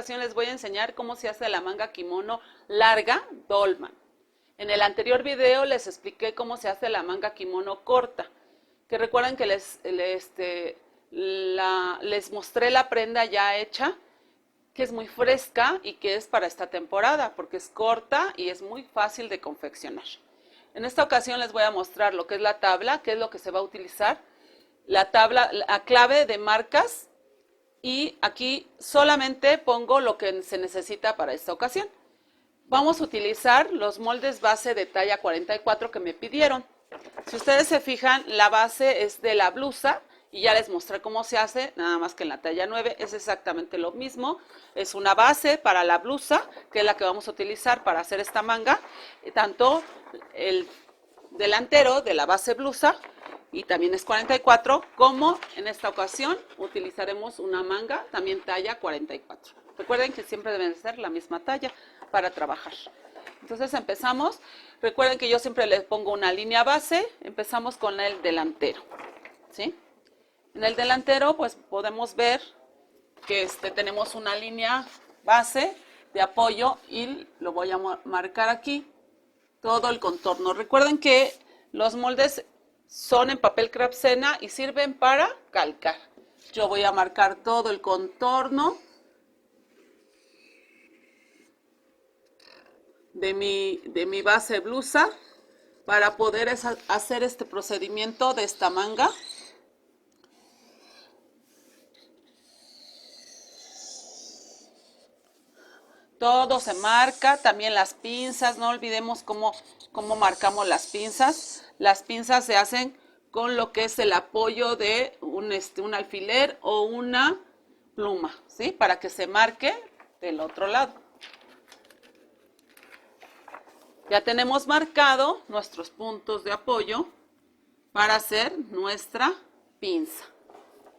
ocasión les voy a enseñar cómo se hace la manga kimono larga dolman. En el anterior video les expliqué cómo se hace la manga kimono corta, que recuerden que les mostré la prenda ya hecha, que es muy fresca y que es para esta temporada, porque es corta y es muy fácil de confeccionar. En esta ocasión les voy a mostrar lo que es la tabla, qué es lo que se va a utilizar, la tabla, la clave de marcas, y aquí solamente pongo lo que se necesita para esta ocasión. Vamos a utilizar los moldes base de talla 44 que me pidieron. Si ustedes se fijan, la base es de la blusa y ya les mostré cómo se hace, nada más que en la talla 9 es exactamente lo mismo. Es una base para la blusa, que es la que vamos a utilizar para hacer esta manga, tanto el delantero de la base blusa, y también es 44, como en esta ocasión utilizaremos una manga también talla 44. Recuerden que siempre deben ser la misma talla para trabajar. Entonces empezamos. Recuerden que yo siempre les pongo una línea base. Empezamos con el delantero, ¿sí? En el delantero pues podemos ver que tenemos una línea base de apoyo y lo voy a marcar aquí todo el contorno. Recuerden que los moldes son en papel crepsena y sirven para calcar. Yo voy a marcar todo el contorno de mi base blusa para poder hacer este procedimiento de esta manga. Todo se marca, también las pinzas, no olvidemos cómo marcamos las pinzas. Las pinzas se hacen con lo que es el apoyo de un alfiler o una pluma, ¿sí? Para que se marque del otro lado. Ya tenemos marcado nuestros puntos de apoyo para hacer nuestra pinza.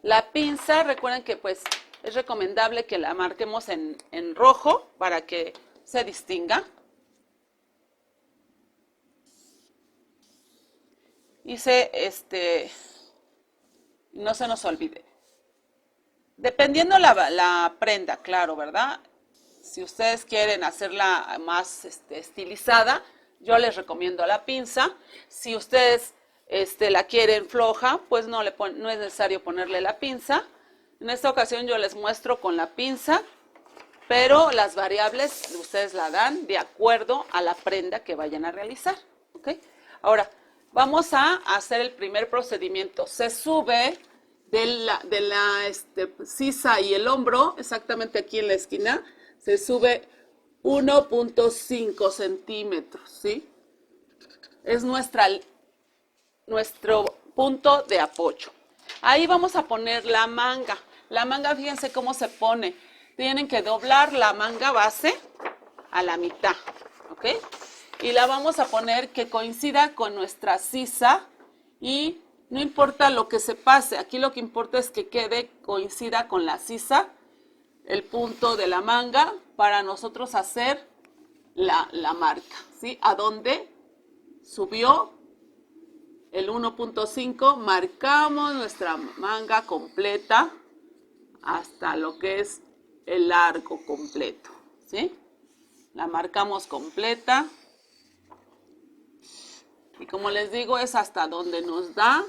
La pinza, recuerden que pues es recomendable que la marquemos en rojo para que se distinga. Y no se nos olvide. Dependiendo la prenda, claro, ¿verdad? Si ustedes quieren hacerla más estilizada, yo les recomiendo la pinza. Si ustedes la quieren floja, pues no es necesario ponerle la pinza. En esta ocasión yo les muestro con la pinza, pero las variables ustedes la dan de acuerdo a la prenda que vayan a realizar, ¿ok? Ahora, vamos a hacer el primer procedimiento. Se sube de la sisa y el hombro, exactamente aquí en la esquina, se sube 1.5 centímetros, ¿sí? Es nuestro punto de apoyo. Ahí vamos a poner la manga. La manga, fíjense cómo se pone. Tienen que doblar la manga base a la mitad, ¿ok? Y la vamos a poner que coincida con nuestra sisa y no importa lo que se pase. Aquí lo que importa es que coincida con la sisa el punto de la manga para nosotros hacer la marca, ¿sí? A donde subió el 1.5, marcamos nuestra manga completa hasta lo que es el largo completo, ¿sí? La marcamos completa. Y como les digo, es hasta donde nos da.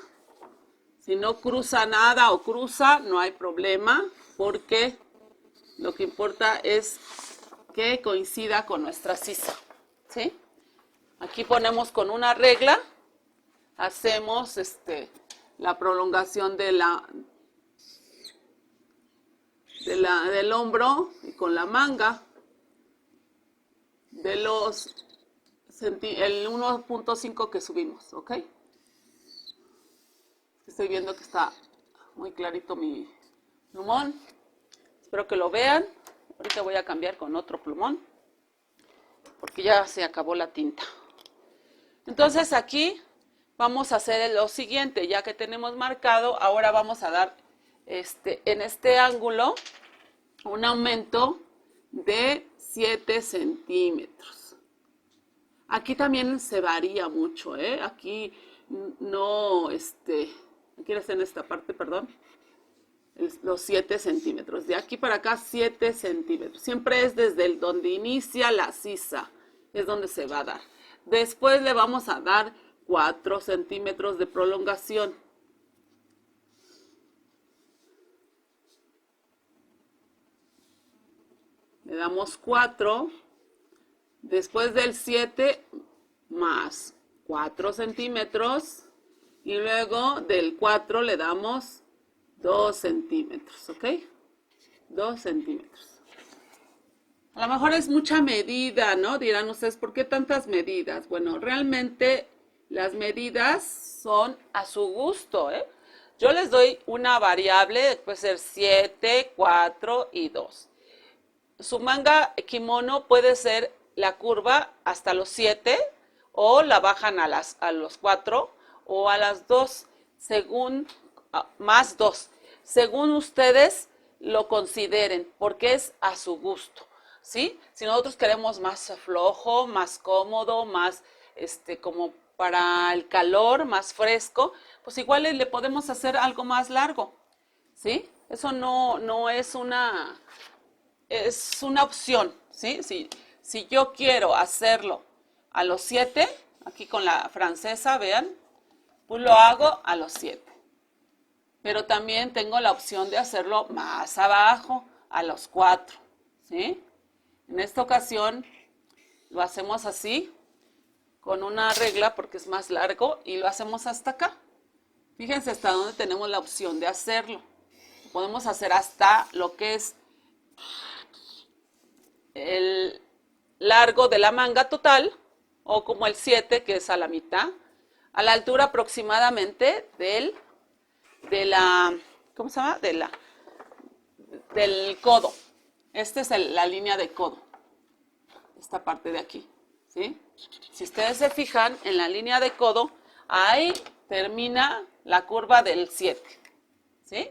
Si no cruza nada o cruza, no hay problema, porque lo que importa es que coincida con nuestra sisa, ¿sí? Aquí ponemos con una regla. Hacemos la prolongación del hombro y con la manga de el 1.5 que subimos, ¿ok? Estoy viendo que está muy clarito mi plumón. Espero que lo vean. Ahorita voy a cambiar con otro plumón porque ya se acabó la tinta. Entonces aquí vamos a hacer lo siguiente, ya que tenemos marcado, ahora vamos a dar en este ángulo un aumento de 7 centímetros. Aquí también se varía mucho, ¿eh? Aquí no, aquí en esta parte, perdón, los 7 centímetros. De aquí para acá 7 centímetros. Siempre es desde donde inicia la sisa, es donde se va a dar. Después le vamos a dar 4 centímetros de prolongación. Le damos 4. Después del 7 más 4 centímetros. Y luego del 4 le damos 2 centímetros, ¿ok? 2 centímetros. A lo mejor es mucha medida, ¿no? Dirán ustedes, ¿por qué tantas medidas? Bueno, realmente las medidas son a su gusto, ¿eh? Yo les doy una variable, puede ser 7, 4 y 2. Su manga kimono puede ser la curva hasta los 7 o la bajan a los 4 o a las 2, según, más 2, según ustedes lo consideren, porque es a su gusto, ¿sí? Si nosotros queremos más flojo, más cómodo, más como para el calor, más fresco, pues igual le podemos hacer algo más largo, ¿sí? Eso no es es una opción, ¿sí? Si yo quiero hacerlo a los 7, aquí con la francesa, vean, pues lo hago a los 7. Pero también tengo la opción de hacerlo más abajo, a los 4, ¿sí? En esta ocasión lo hacemos así, con una regla porque es más largo, y lo hacemos hasta acá. Fíjense hasta dónde tenemos la opción de hacerlo. Podemos hacer hasta lo que es el largo de la manga total, o como el 7, que es a la mitad, a la altura aproximadamente ¿cómo se llama? Del codo. Esta es la línea de codo, esta parte de aquí, ¿sí? Si ustedes se fijan en la línea de codo, ahí termina la curva del 7, ¿sí?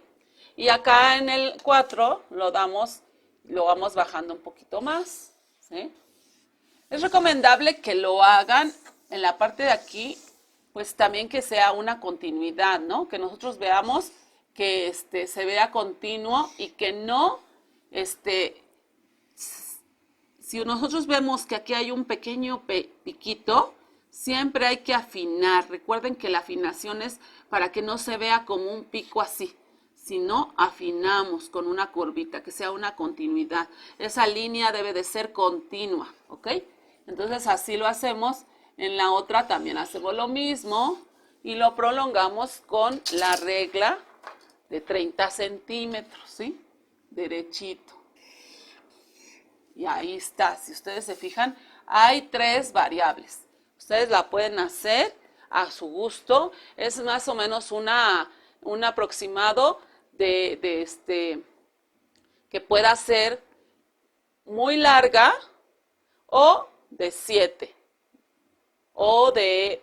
Y acá en el 4 lo vamos bajando un poquito más, ¿sí? Es recomendable que lo hagan en la parte de aquí, pues también que sea una continuidad, ¿no? Que nosotros veamos que se vea continuo y que no, si nosotros vemos que aquí hay un pequeño piquito, siempre hay que afinar. Recuerden que la afinación es para que no se vea como un pico así, sino afinamos con una curvita, que sea una continuidad. Esa línea debe de ser continua, ¿ok? Entonces así lo hacemos. En la otra también hacemos lo mismo y lo prolongamos con la regla de 30 centímetros, ¿sí? Derechito. Y ahí está. Si ustedes se fijan, hay 3 variables. Ustedes la pueden hacer a su gusto. Es más o menos un aproximado que pueda ser muy larga o de 7 o de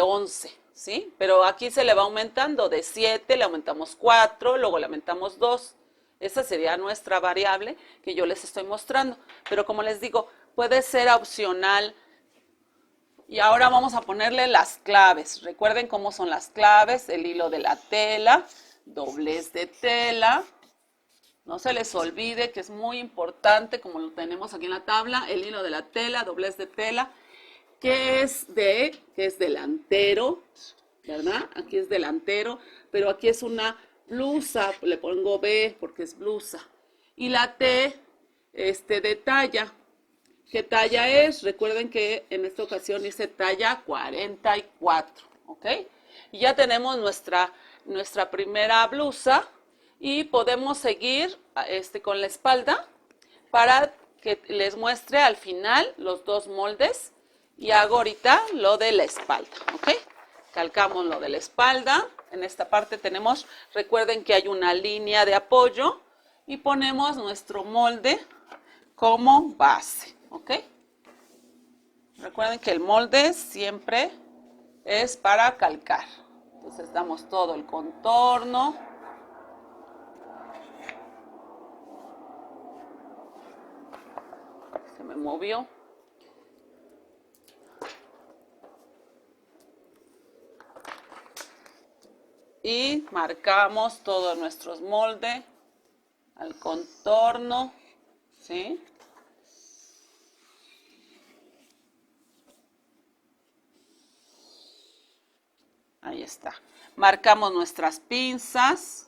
11, ¿sí? Pero aquí se le va aumentando, de 7 le aumentamos 4, luego le aumentamos 2. Esa sería nuestra variable que yo les estoy mostrando. Pero como les digo, puede ser opcional. Y ahora vamos a ponerle las claves. Recuerden cómo son las claves: el hilo de la tela, doblez de tela. No se les olvide que es muy importante, como lo tenemos aquí en la tabla, el hilo de la tela, doblez de tela, que es delantero, ¿verdad? Aquí es delantero, pero aquí es una blusa, le pongo B porque es blusa. Y la T, de talla. ¿Qué talla es? Recuerden que en esta ocasión hice talla 44, ¿ok? Y ya tenemos nuestra primera blusa y podemos seguir con la espalda para que les muestre al final los 2 moldes. Y hago ahorita lo de la espalda, ¿ok? Calcamos lo de la espalda. En esta parte tenemos, recuerden que hay una línea de apoyo y ponemos nuestro molde como base, ¿ok? Recuerden que el molde siempre es para calcar. Entonces damos todo el contorno. Se me movió. y marcamos todo nuestros moldes al contorno, ¿sí? Ahí está. Marcamos nuestras pinzas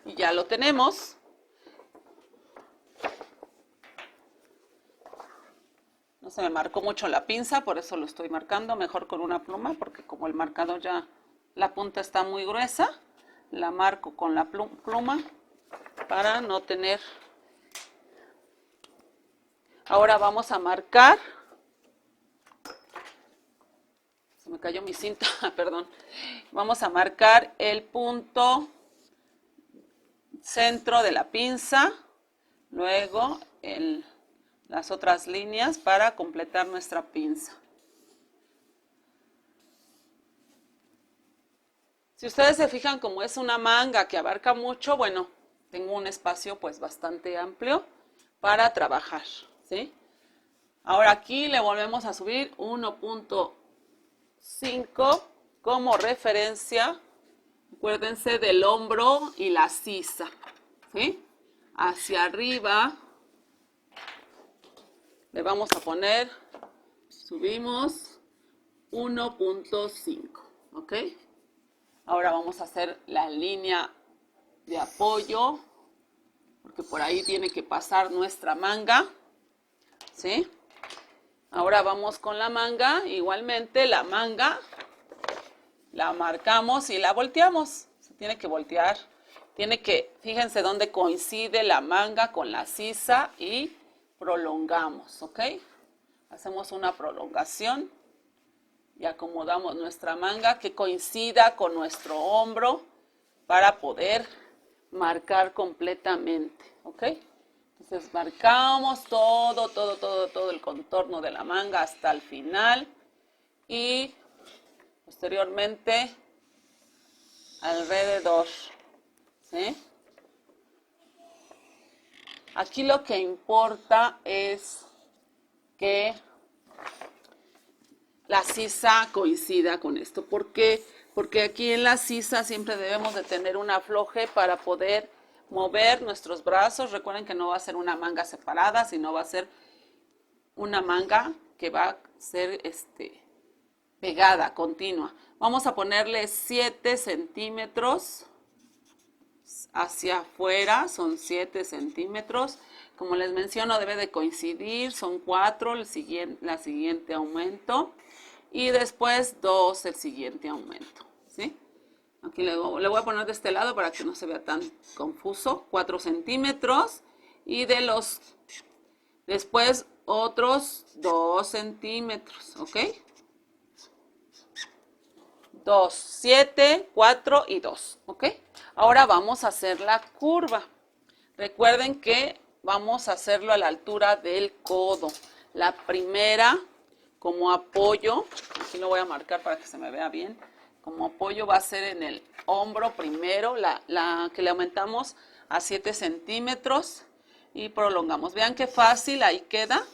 y ya lo tenemos. No se me marcó mucho la pinza, por eso lo estoy marcando mejor con una pluma, porque como el marcador ya, la punta está muy gruesa, la marco con la pluma para no tener. Ahora vamos a marcar. Se me cayó mi cinta, perdón. Vamos a marcar el punto centro de la pinza, luego las otras líneas para completar nuestra pinza. Si ustedes se fijan, como es una manga que abarca mucho, bueno, tengo un espacio pues bastante amplio para trabajar, ¿sí? Ahora aquí le volvemos a subir 1.5 como referencia. Acuérdense del hombro y la sisa, ¿sí? Hacia arriba le vamos a poner, subimos 1.5, ¿ok? Ahora vamos a hacer la línea de apoyo, porque por ahí tiene que pasar nuestra manga, ¿sí? Ahora vamos con la manga, igualmente la manga la marcamos y la volteamos. Se tiene que voltear, fíjense dónde coincide la manga con la sisa y prolongamos, ¿ok? Hacemos una prolongación y acomodamos nuestra manga que coincida con nuestro hombro para poder marcar completamente, ¿ok? Entonces marcamos todo el contorno de la manga hasta el final y posteriormente alrededor, ¿sí? Aquí lo que importa es que la sisa coincida con esto. ¿Por qué? Porque aquí en la sisa siempre debemos de tener un afloje para poder mover nuestros brazos. Recuerden que no va a ser una manga separada, sino va a ser una manga que va a ser pegada, continua. Vamos a ponerle 7 centímetros hacia afuera, son 7 centímetros. Como les menciono, debe de coincidir, son 4 la siguiente aumento y después 2 el siguiente aumento, ¿sí? Aquí le voy a poner de este lado para que no se vea tan confuso, 4 centímetros y después otros 2 centímetros, ¿ok? 2, 7, 4 y 2, ¿ok? Ahora vamos a hacer la curva. Recuerden que vamos a hacerlo a la altura del codo. La primera, como apoyo, aquí lo voy a marcar para que se me vea bien, como apoyo va a ser en el hombro primero, la que le aumentamos a 7 centímetros y prolongamos. Vean qué fácil, ahí queda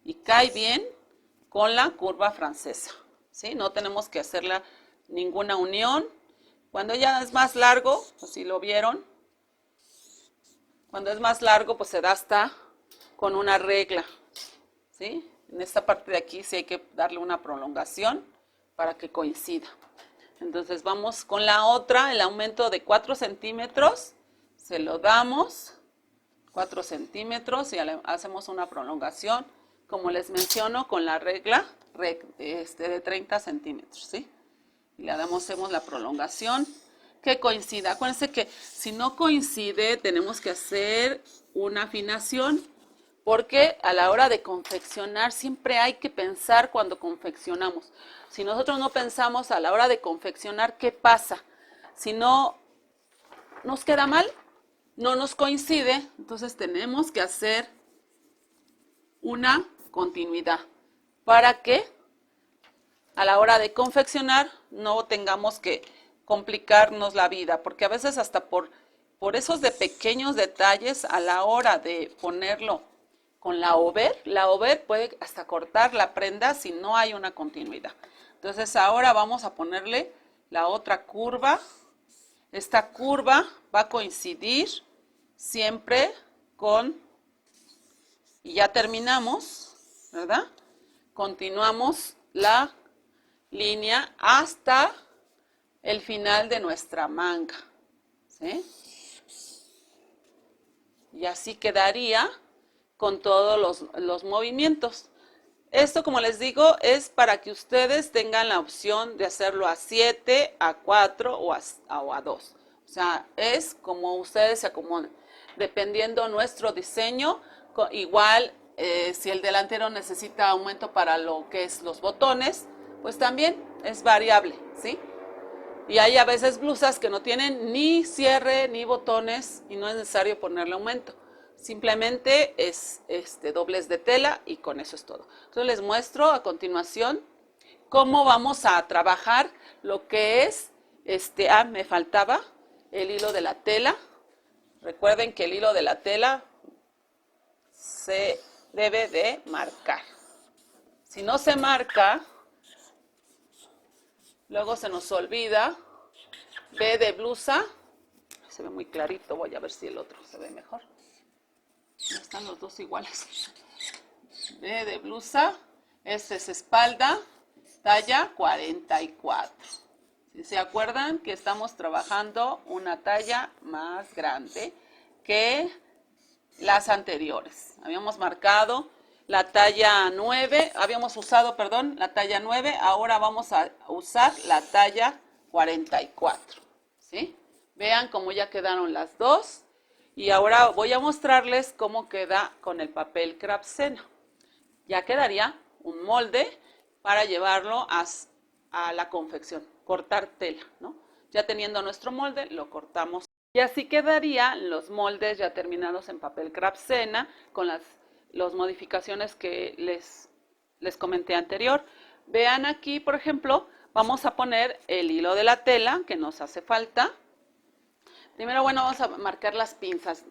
y cae bien con la curva francesa, ¿sí? No tenemos que hacerla ninguna unión. Cuando ya es más largo, pues si lo vieron, cuando es más largo, pues se da hasta con una regla, ¿sí? En esta parte de aquí sí hay que darle una prolongación para que coincida. Entonces vamos con la otra, el aumento de 4 centímetros, se lo damos 4 centímetros y hacemos una prolongación, como les menciono, con la regla de 30 centímetros, ¿sí? Y le hacemos la prolongación que coincida. Acuérdense que si no coincide tenemos que hacer una afinación, porque a la hora de confeccionar siempre hay que pensar cuando confeccionamos. Si nosotros no pensamos a la hora de confeccionar, ¿qué pasa? Si no nos queda mal, no nos coincide, entonces tenemos que hacer una continuidad para que a la hora de confeccionar no tengamos que complicarnos la vida, porque a veces hasta por esos de pequeños detalles a la hora de ponerlo con la over puede hasta cortar la prenda si no hay una continuidad. Entonces ahora vamos a ponerle la otra curva. Esta curva va a coincidir siempre con, y ya terminamos, ¿verdad? Continuamos la línea hasta el final de nuestra manga, ¿sí? Y así quedaría con todos los movimientos. Esto, como les digo, es para que ustedes tengan la opción de hacerlo a 7, a 4 o a 2. O sea, es como ustedes se acomoden. Dependiendo nuestro diseño, igual si el delantero necesita aumento para lo que es los botones, pues también es variable, ¿sí? Y hay a veces blusas que no tienen ni cierre ni botones y no es necesario ponerle aumento. Simplemente es doblez de tela y con eso es todo. Entonces les muestro a continuación cómo vamos a trabajar lo que es, me faltaba el hilo de la tela. Recuerden que el hilo de la tela se debe de marcar. Si no se marca, luego se nos olvida. B de blusa, se ve muy clarito, voy a ver si el otro se ve mejor. Ya están los dos iguales. B de blusa, esta es espalda, talla 44. Si se acuerdan que estamos trabajando una talla más grande que las anteriores. Habíamos marcado la talla 9, habíamos usado, perdón, la talla 9, ahora vamos a usar la talla 44, ¿sí? Vean cómo ya quedaron las dos y ahora voy a mostrarles cómo queda con el papel Craftsena. Ya quedaría un molde para llevarlo a la confección, cortar tela, ¿no? Ya teniendo nuestro molde, lo cortamos. Y así quedarían los moldes ya terminados en papel Craftsena con las modificaciones que les comenté anterior. Vean aquí, por ejemplo, vamos a poner el hilo de la tela que nos hace falta. Primero, bueno, vamos a marcar las pinzas.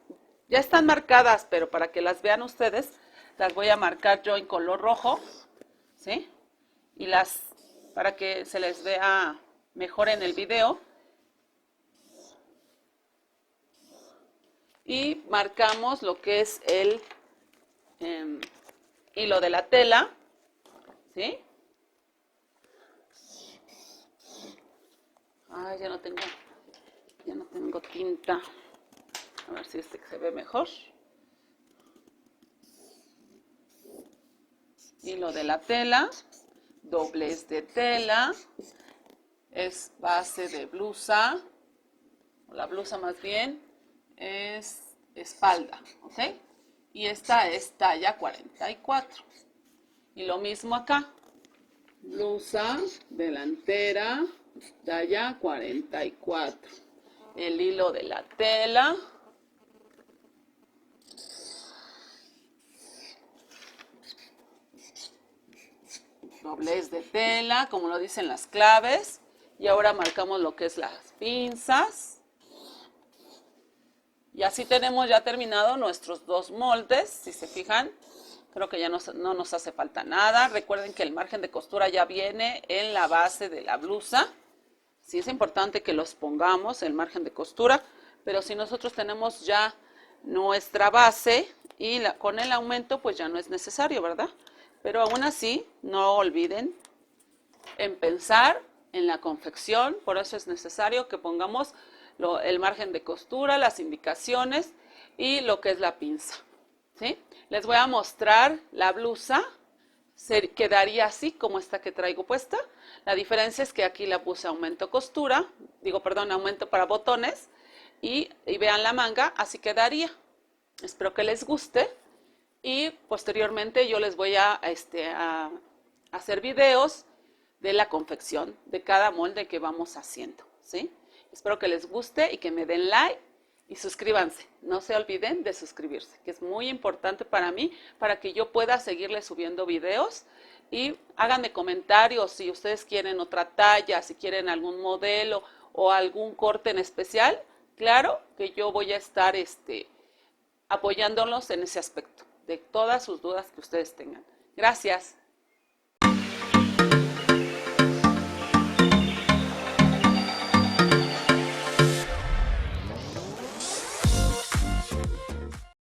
Ya están marcadas, pero para que las vean ustedes, las voy a marcar yo en color rojo, ¿sí? Y para que se les vea mejor en el video. Y marcamos lo que es el hilo de la tela, ¿sí? Ay, ya no tengo tinta. A ver si se ve mejor. Hilo de la tela, doblez de tela, es base de blusa, o la blusa más bien, es espalda, ¿ok? Y esta es talla 44. Y lo mismo acá, blusa delantera, talla 44. El hilo de la tela, doblez de tela, como lo dicen las claves. Y ahora marcamos lo que es las pinzas. Y así tenemos ya terminado nuestros dos moldes. Si se fijan, creo que ya no nos hace falta nada. Recuerden que el margen de costura ya viene en la base de la blusa. Sí es importante que los pongamos, el margen de costura. Pero si nosotros tenemos ya nuestra base y con el aumento, pues ya no es necesario, ¿verdad? Pero aún así, no olviden en pensar en la confección. Por eso es necesario que pongamos el margen de costura, las indicaciones y lo que es la pinza, ¿sí? Les voy a mostrar la blusa. Quedaría así como esta que traigo puesta. La diferencia es que aquí la puse aumento costura, aumento para botones y vean la manga, así quedaría. Espero que les guste y posteriormente yo les voy a hacer videos de la confección de cada molde que vamos haciendo, ¿sí? Espero que les guste y que me den like y suscríbanse. No se olviden de suscribirse, que es muy importante para mí, para que yo pueda seguirles subiendo videos. Y háganme comentarios si ustedes quieren otra talla, si quieren algún modelo o algún corte en especial. Claro que yo voy a estar apoyándolos en ese aspecto, de todas sus dudas que ustedes tengan. Gracias.